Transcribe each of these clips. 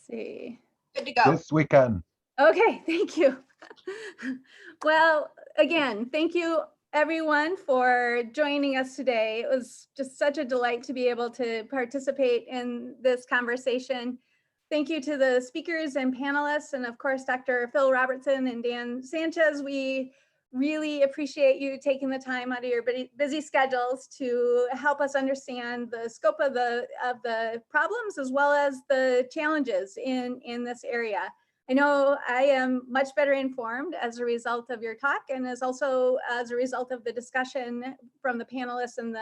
see. Good to go. This weekend. Okay, thank you. Well, again, thank you everyone for joining us today. It was just such a delight to be able to participate in this conversation. Thank you to the speakers and panelists, and of course, Dr. Phil Robertson and Dan Sanchez. We really appreciate you taking the time out of your busy schedules to help us understand the scope of the problems as well as the challenges in this area. I know I am much better informed as a result of your talk, and as also as a result of the discussion from the panelists and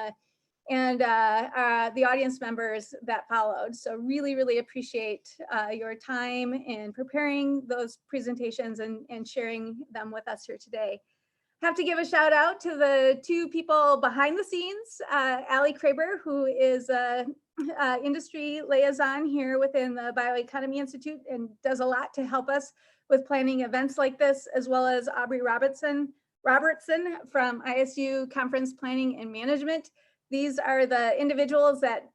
the audience members that followed. So really, really appreciate your time in preparing those presentations and sharing them with us here today. Have to give a shout out to the two people behind the scenes, Allie Kraber, who is a industry liaison here within the Bioeconomy Institute and does a lot to help us with planning events like this, as well as Aubrey Robertson from ISU Conference Planning and Management. These are the individuals that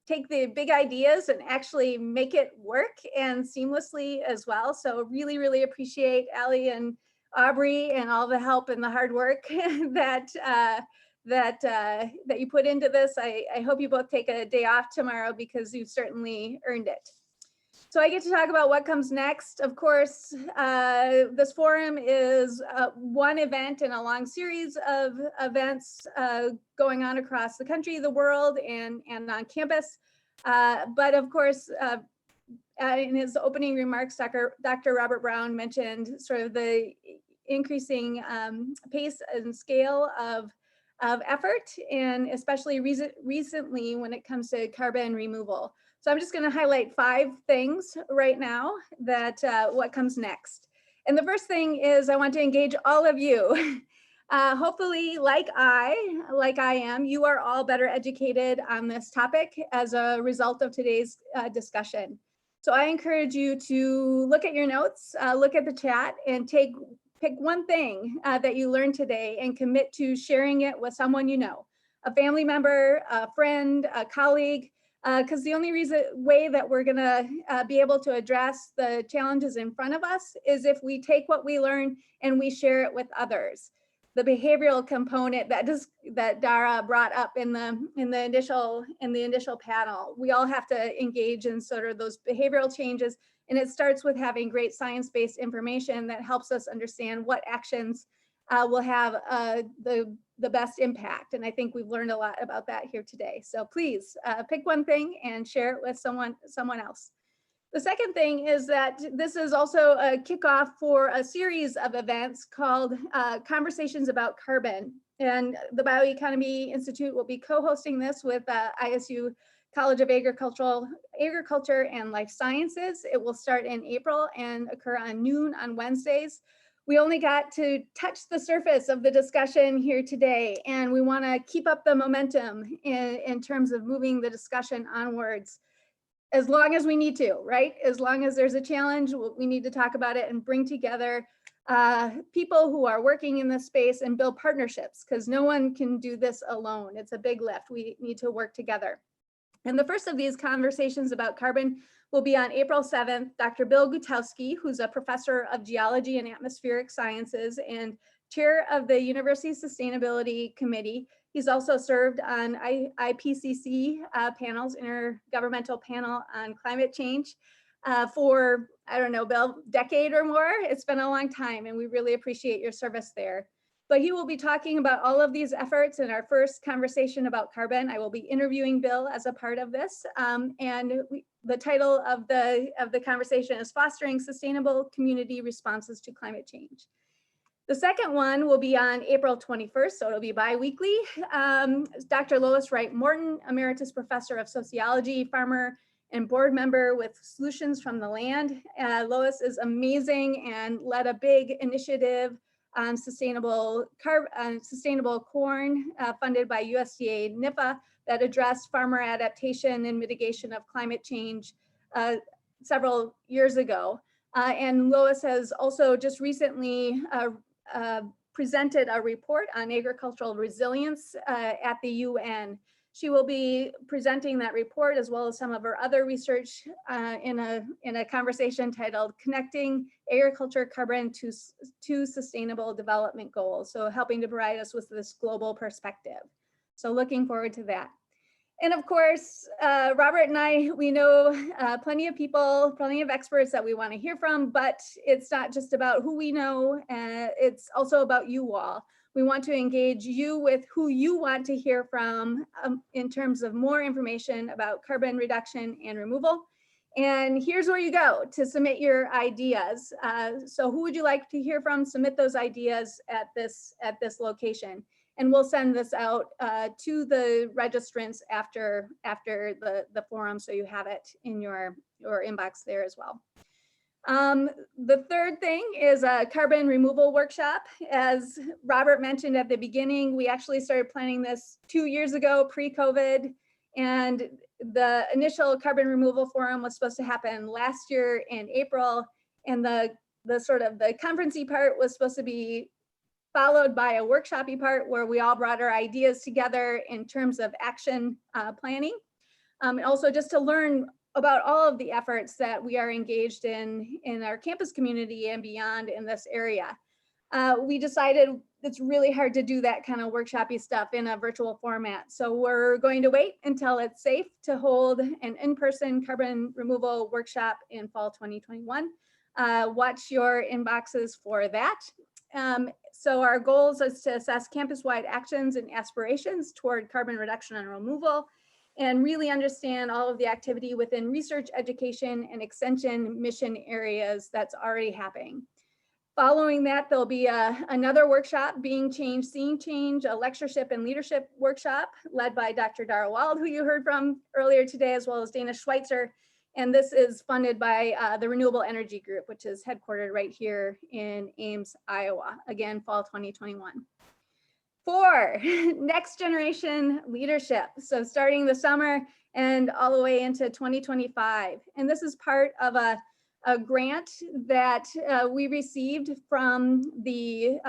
take the big ideas and actually make it work and seamlessly as well. So really, really appreciate Allie and Aubrey and all the help and the hard work that you put into this. I hope you both take a day off tomorrow because you've certainly earned it. So I get to talk about what comes next. Of course, this forum is one event in a long series of events going on across the country, the world, and on campus. But of course, in his opening remarks, Dr. Robert Brown mentioned sort of the increasing pace and scale of effort, and especially recently when it comes to carbon removal. So I'm just going to highlight 5 things right now that what comes next. And the first thing is I want to engage all of you. Hopefully, like I am, you are all better educated on this topic as a result of today's discussion. So I encourage you to look at your notes, look at the chat, and pick one thing that you learned today and commit to sharing it with someone you know, a family member, a friend, a colleague, because the only way that we're gonna be able to address the challenges in front of us is if we take what we learn and we share it with others. The behavioral component that Dara brought up in the initial panel, we all have to engage in sort of those behavioral changes, and it starts with having great science-based information that helps us understand what actions will have the best impact. And I think we've learned a lot about that here today. So please pick one thing and share it with someone else. The second thing is that this is also a kickoff for a series of events called Conversations About Carbon. And the Bioeconomy Institute will be co-hosting this with ISU College of Agriculture and Life Sciences. It will start in April and occur on noon on Wednesdays. We only got to touch the surface of the discussion here today, and we want to keep up the momentum in terms of moving the discussion onwards as long as we need to, right? As long as there's a challenge, we need to talk about it and bring together people who are working in this space and build partnerships, because no one can do this alone. It's a big lift. We need to work together. And the first of these conversations about carbon will be on April 7th. Dr. Bill Gutowski, who's a professor of geology and atmospheric sciences and chair of the University Sustainability Committee. He's also served on IPCC panels, Intergovernmental Panel on Climate Change for, I don't know, Bill, decade or more. It's been a long time, and we really appreciate your service there. But he will be talking about all of these efforts in our first conversation about carbon. I will be interviewing Bill as a part of this. The title of the conversation is Fostering Sustainable Community Responses to Climate Change. The second one will be on April 21st, so it'll be bi-weekly. Dr. Lois Wright Morton, Emeritus Professor of Sociology, farmer, and board member with Solutions from the Land. Lois is amazing and led a big initiative on sustainable corn funded by USDA NIFA that addressed farmer adaptation and mitigation of climate change several years ago. And Lois has also just recently presented a report on agricultural resilience at the UN. She will be presenting that report as well as some of her other research in a conversation titled Connecting Agriculture Carbon to Sustainable Development Goals. So helping to provide us with this global perspective. So looking forward to that. And of course, Robert and I, we know plenty of people, plenty of experts that we want to hear from, but it's not just about who we know, it's also about you all. We want to engage you with who you want to hear from in terms of more information about carbon reduction and removal. And here's where you go to submit your ideas. So who would you like to hear from? Submit those ideas at this location. And we'll send this out to the registrants after the forum, so you have it in your inbox there as well. The third thing is a carbon removal workshop. As Robert mentioned at the beginning, we actually started planning this 2 years ago, pre-COVID, and the initial carbon removal forum was supposed to happen last year in April, and the sort of the conferencey part was supposed to be followed by a workshopy part where we all brought our ideas together in terms of action planning. And also just to learn about all of the efforts that we are engaged in our campus community and beyond in this area. We decided it's really hard to do that kind of workshopy stuff in a virtual format. So we're going to wait until it's safe to hold an in-person carbon removal workshop in fall 2021. Watch your inboxes for that. So our goals is to assess campus-wide actions and aspirations toward carbon reduction and removal, and really understand all of the activity within research, education, and extension mission areas that's already happening. Following that, there'll be another workshop, Being Change, Seeing Change, a lectureship and leadership workshop led by Dr. Dara Wald, who you heard from earlier today, as well as Dana Schweitzer. And this is funded by the Renewable Energy Group, which is headquartered right here in Ames, Iowa. Again, fall 2021. 4, next generation leadership. So starting the summer and all the way into 2025. And this is part of a grant that we received from the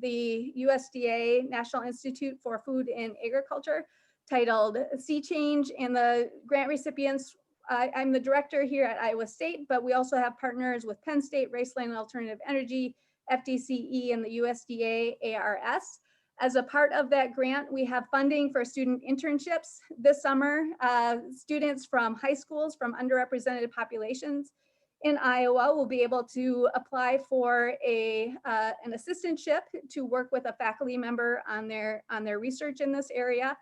USDA National Institute for Food and Agriculture titled Sea Change. And the grant recipients, I'm the director here at Iowa State, but we also have partners with Penn State, Raceland Alternative Energy, FDCE, and the USDA ARS. As a part of that grant, we have funding for student internships this summer. Students from high schools from underrepresented populations in Iowa will be able to apply for an assistantship to work with a faculty member on their research in this area.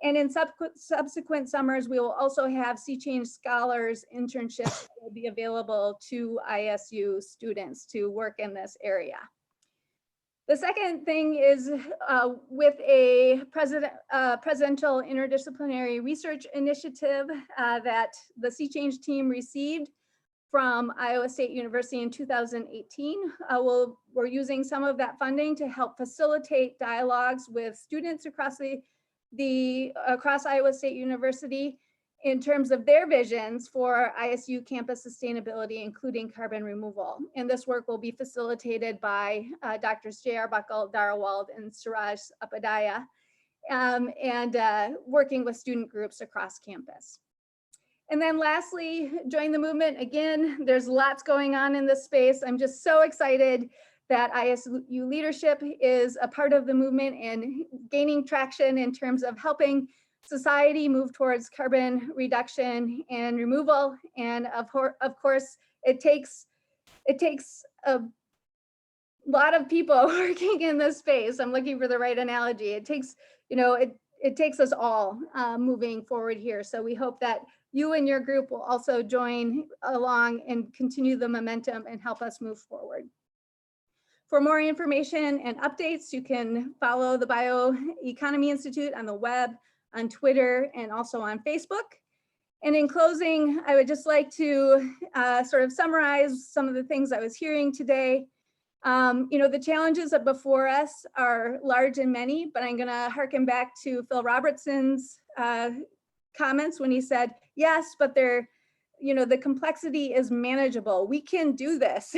And in subsequent summers, we will also have Sea Change Scholars internships that will be available to ISU students to work in this area. The second thing is with a presidential interdisciplinary research initiative that the Sea Change team received from Iowa State University in 2018. We're using some of that funding to help facilitate dialogues with students across across Iowa State University in terms of their visions for ISU campus sustainability, including carbon removal. And this work will be facilitated by Drs. J.R. Buckle, Dara Wald, and Suraj Upadhyaya, and working with student groups across campus. And then lastly, join the movement. Again, there's lots going on in this space. I'm just so excited that ISU leadership is a part of the movement and gaining traction in terms of helping society move towards carbon reduction and removal. And of course, it takes a lot of people working in this space. I'm looking for the right analogy. It takes, it takes us all moving forward here. So we hope that you and your group will also join along and continue the momentum and help us move forward. For more information and updates, you can follow the Bioeconomy Institute on the web, on Twitter, and also on Facebook. And in closing, I would just like to sort of summarize some of the things I was hearing today. The challenges that before us are large and many, but I'm gonna harken back to Phil Robertson's comments when he said, yes, but the complexity is manageable. We can do this.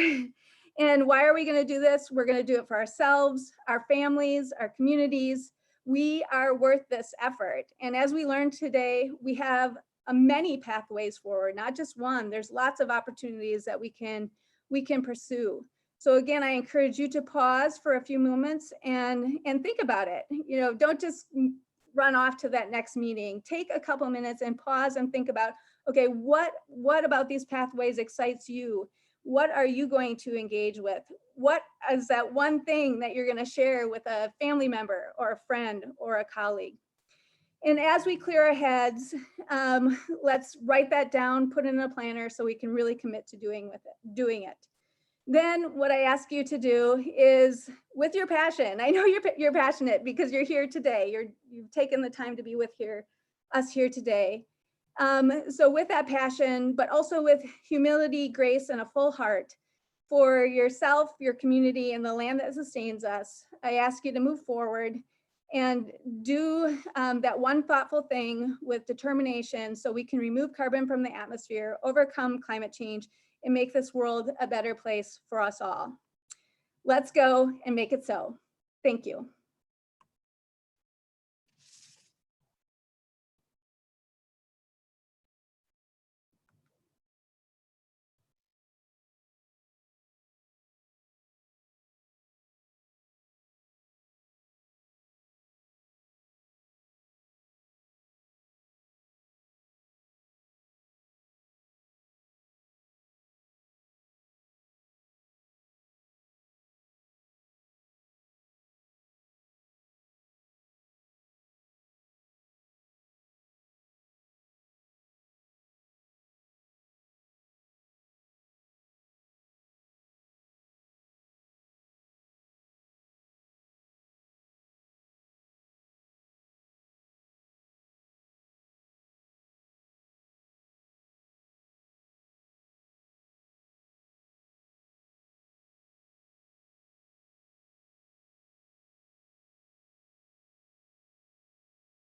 And why are we going to do this? We're going to do it for ourselves, our families, our communities. we are worth this effort. And as we learned today, we have many pathways forward, not just one. There's lots of opportunities that we can pursue. So again, I encourage you to pause for a few moments and think about it. You know, don't just run off to that next meeting. Take a couple minutes and pause and think about, okay, what about these pathways excites you? What are you going to engage with? What is that one thing that you're going to share with a family member or a friend or a colleague? And as we clear our heads, let's write that down, put it in a planner so we can really commit to doing it. Then what I ask you to do is, with your passion, I know you're passionate because you're here today. You've taken the time to be with us here today. So with that passion, but also with humility, grace, and a full heart for yourself, your community, and the land that sustains us, I ask you to move forward and do that one thoughtful thing with determination so we can remove carbon from the atmosphere, overcome climate change, and make this world a better place for us all. Let's go and make it so. Thank you.